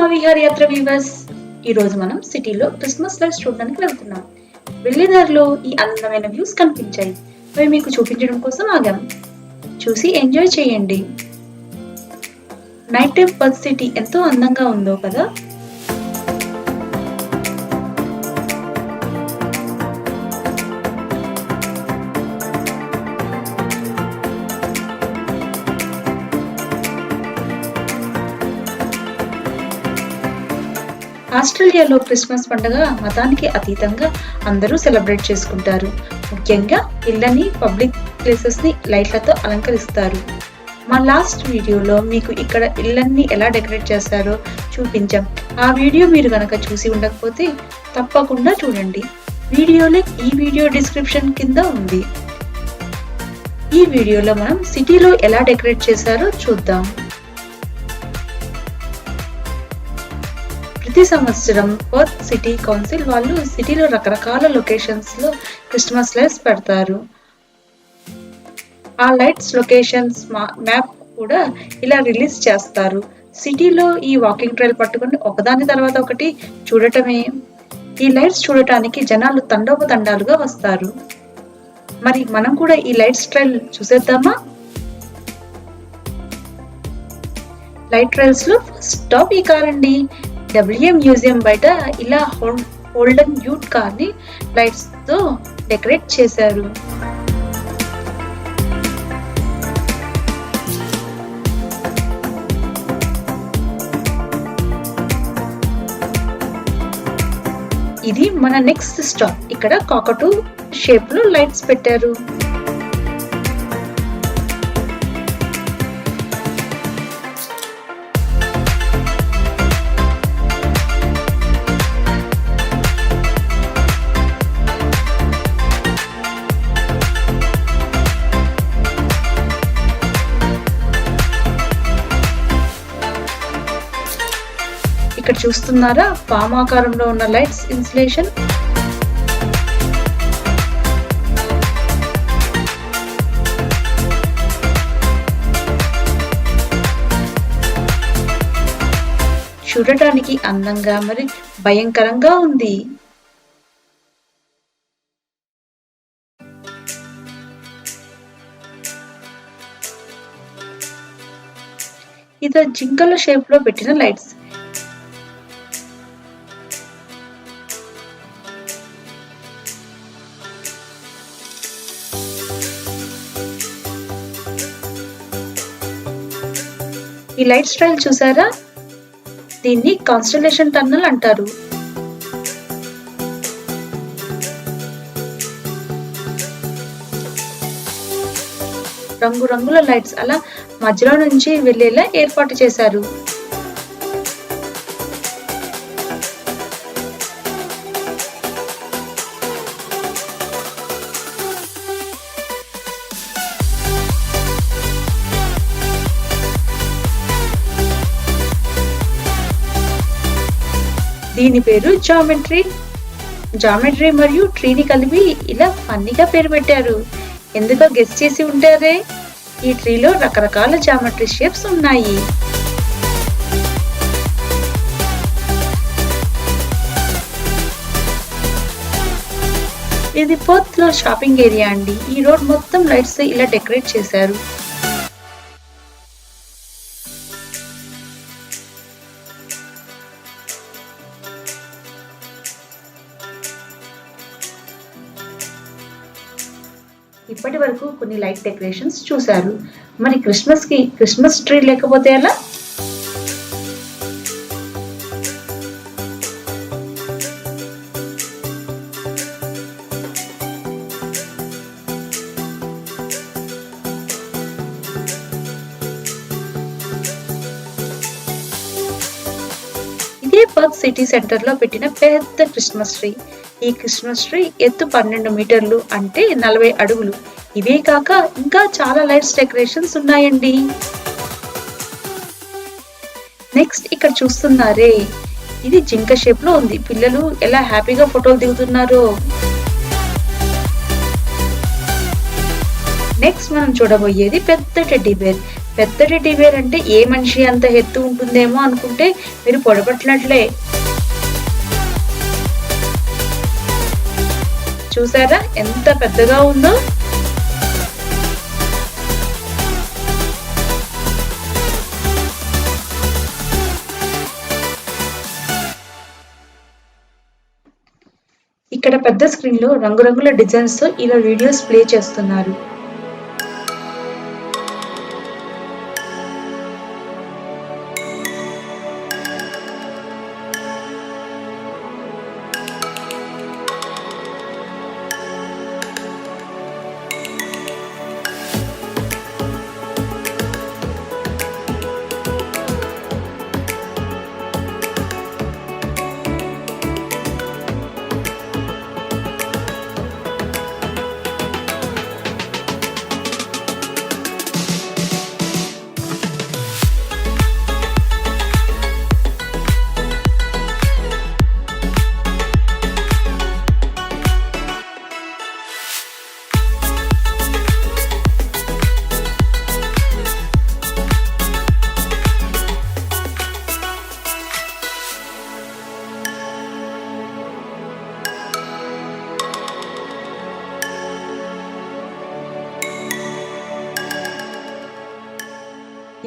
మా విహారయాత్ర వ్యూవర్స్. ఈ రోజు మనం సిటీలో క్రిస్మస్ లైట్స్ చూడడానికి వెళ్తున్నాం. వెళ్ళేదారిలో ఈ అందమైన వ్యూస్ కనిపించాయి. అవి మీకు చూపించడం కోసం ఆగాం. చూసి ఎంజాయ్ చేయండి. నైట్ టైం పర్త్ సిటీ ఎంతో అందంగా ఉందో కదా. ఆస్ట్రేలియాలో క్రిస్మస్ పండుగ మతానికి అతీతంగా అందరూ సెలబ్రేట్ చేసుకుంటారు. ముఖ్యంగా ఇళ్ళని, పబ్లిక్ ప్లేసెస్ ని లైట్లతో అలంకరిస్తారు. మా లాస్ట్ వీడియోలో మీకు ఇక్కడ ఇళ్ళన్ని ఎలా డెకరేట్ చేస్తారో చూపించాం. ఆ వీడియో మీరు గనక చూసి ఉండకపోతే తప్పకుండా చూడండి. వీడియో లింక్ ఈ వీడియో డిస్క్రిప్షన్ కింద ఉంది. ఈ వీడియోలో మనం సిటీలో ఎలా డెకరేట్ చేశారో చూద్దాం. ప్రతి సంవత్సరం పర్త్ సిటీ కౌన్సిల్ వాళ్ళు సిటీలో రకరకాల లొకేషన్స్ లో క్రిస్మస్ లైట్స్ పెడతారు. ఆ లైట్స్ లొకేషన్స్ మ్యాప్ కూడా ఇలా రిలీజ్ చేస్తారు. సిటీలో ఈ వాకింగ్ ట్రైల్ పట్టుకుని ఒకదాని తర్వాత ఒకటి చూడటమే. ఈ లైట్స్ చూడటానికి జనాలు తండోపతండాలుగా వస్తారు. మరి మనం కూడా ఈ లైట్స్ ట్రైల్ చూసేద్దామా? లైట్ ట్రైల్స్ లో ఫస్ట్ స్టాప్ ఈ కార్ అండి. డబ్ల్యూఏ మ్యూజియం బయట ఇలా హోల్డన్ యూట్ కార్ ని లైట్స్ తో డెకరేట్ చేశారు. ఇది మన నెక్స్ట్ స్టాప్. ఇక్కడ కాకటూ షేప్ లో లైట్స్ పెట్టారు. ఇక్కడ చూస్తున్నారా పామ్ ఆకారంలో ఉన్న లైట్స్ ఇన్సులేషన్. చూడటానికి అందంగా మరి భయంకరంగా ఉంది. ఇది జింకల షేప్ లో పెట్టిన లైట్స్. ఈ లైట్ స్టైల్ చూసారా? దీన్ని కాన్స్టలేషన్ టన్నల్ అంటారు. రంగురంగుల లైట్స్ అలా మధ్యలో నుంచి వెళ్ళేలా ఏర్పాటు చేశారు. దీని పేరు జామెట్రీ మరియు ట్రీని కలిపి ఇలా ఫన్నీగా పేరు పెట్టారు. ఎందుకో గెస్ చేసి ఉంటారే. ఈ ట్రీలో రకరకాల జామెట్రీ షేప్స్ ఉన్నాయి. ఇది పర్త్ లో షాపింగ్ ఏరియా అండి. ఈ రోడ్ మొత్తం లైట్స్ ఇలా డెకరేట్ చేశారు. ఇప్పటి వరకు కొన్ని లైట్ డెకరేషన్స్ చూశారు. మరి క్రిస్మస్ కి క్రిస్మస్ ట్రీ లేకపోతే ఎలా? ఇదే పర్త్ సిటీ సెంటర్ లో పెట్టిన పెద్ద క్రిస్మస్ ట్రీ. ఈ క్రిస్మస్ ట్రీ ఎత్తు 12 మీటర్లు అంటే 40 అడుగులు. ఇవే కాక ఇంకా చాలా లైట్స్ డెకరేషన్స్ ఉన్నాయండి. నెక్స్ట్ ఇక్కడ చూస్తున్నారే, ఇది జింక షేప్ లో ఉంది. పిల్లలు ఎలా హ్యాపీగా ఫోటోలు దిగుతున్నారో. నెక్స్ట్ మనం చూడబోయేది పెద్ద టెడ్డీ బేర్. పెద్ద టెడ్డీ బేర్ అంటే ఏ మనిషి అంత ఎత్తు ఉంటుందేమో అనుకుంటే మీరు పొరపట్టినట్లే. చూసారా ఎంత పెద్దగా ఉందో? ఇక్కడ పెద్ద స్క్రీన్‌లో రంగురంగుల డిజైన్స్‌తో ఇలా వీడియోస్ ప్లే చేస్తున్నారు.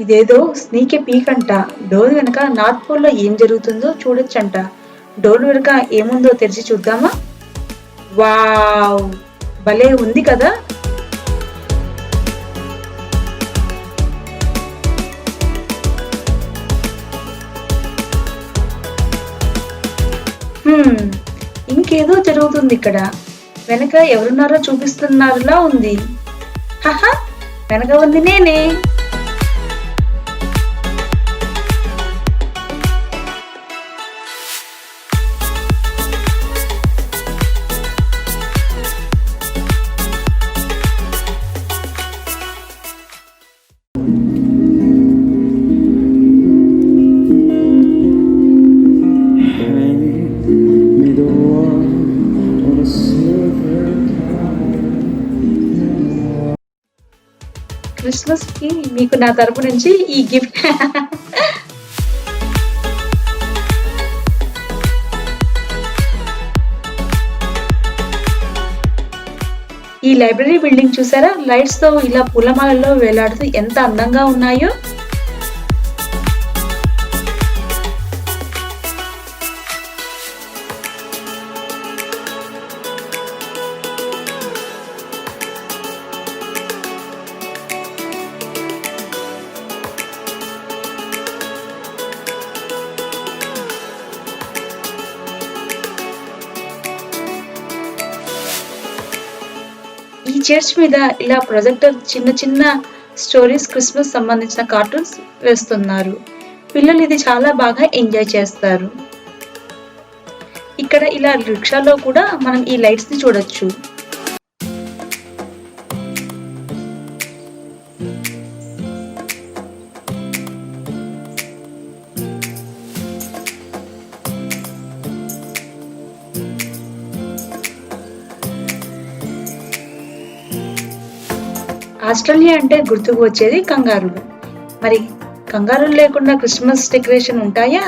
ఇదేదో స్నీకీ పీక్ అంట. డోర్ వెనక నార్త్ పోల్ లో ఏం జరుగుతుందో చూడొచ్చంట. డోర్ వెనక ఏముందో తెరిచి చూద్దామా? వావ్, భలే ఉంది కదా. ఇంకేదో జరుగుతుంది ఇక్కడ. వెనక ఎవరున్నారో చూపిస్తున్నారులా ఉంది. హహ, వెనక ఉంది నేనే. క్రిస్మస్ కి మీకు నా తరపు నుంచి ఈ గిఫ్ట్. ఈ లైబ్రరీ బిల్డింగ్ చూసారా? లైట్స్ తో ఇలా పూలమాలలో వేలాడుతూ ఎంత అందంగా ఉన్నాయో. ఈ చర్చ్ మీద ఇలా ప్రొజెక్టర్ చిన్న చిన్న స్టోరీస్, క్రిస్మస్ సంబంధించిన కార్టూన్స్ వేస్తున్నారు. పిల్లలు ఇది చాలా బాగా ఎంజాయ్ చేస్తారు. ఇక్కడ ఇలా రిక్షాలో కూడా మనం ఈ లైట్స్ ని చూడొచ్చు. ఆస్ట్రేలియా అంటే గుర్తుకు వచ్చేది కంగారులు. మరి కంగారులు లేకుండా క్రిస్మస్ డెకరేషన్ ఉంటాయా?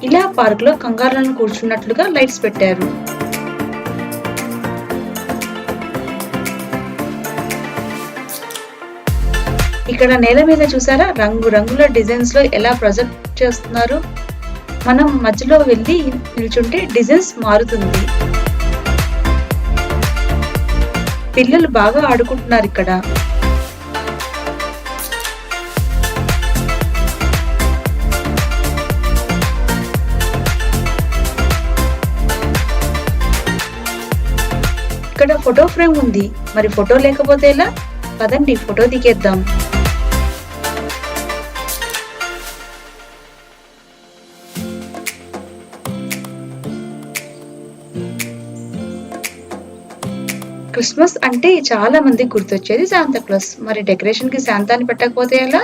ఇలా పార్క్ లో కంగారులను కూర్చున్నట్లుగా లైట్స్ పెట్టారు. ఇక్కడ నేల మీద చూసారా రంగు రంగుల డిజైన్స్ లో ఎలా ప్రొజెక్ట్ చేస్తున్నారు. మనం మధ్యలో వెళ్ళి నిల్చుంటే డిజైన్స్ మారుతుంది. పిల్లలు బాగా ఆడుకుంటున్నారు ఇక్కడ. ఇక్కడ ఫోటో ఫ్రేమ్ ఉంది. మరి ఫోటో లేకపోతే ఎలా? పదండి ఫోటో దిగేద్దాం. క్రిస్మస్ అంటే చాలా మంది గుర్తొచ్చేది శాంతాక్లాస్. మరి డెకరేషన్ కి శాంతాన్ని పెట్టకపోతే ఎలా?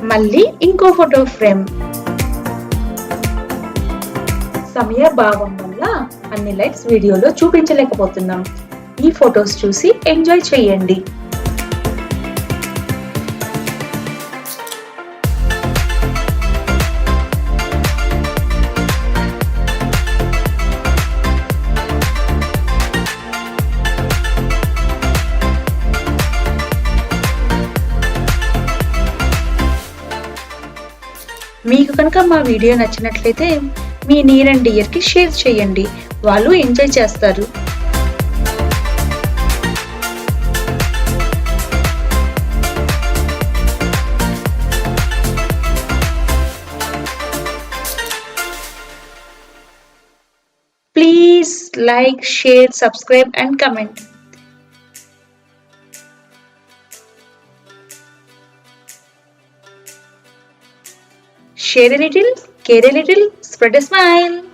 మళ్ళీ ఇంకో ఫోటో ఫ్రేమ్. సమయాభావం వల్ల అన్ని లైక్స్ వీడియోలో చూపించలేకపోతున్నాం. ఈ ఫొటోస్ చూసి ఎంజాయ్ చేయండి. మీకు కనుక మా వీడియో నచ్చినట్లయితే మీ నియర్ అండ్ డియర్కి షేర్ చేయండి. వాళ్ళు ఎంజాయ్ చేస్తారు. Please like, share, subscribe and comment. Share a little, care a little, spread a smile.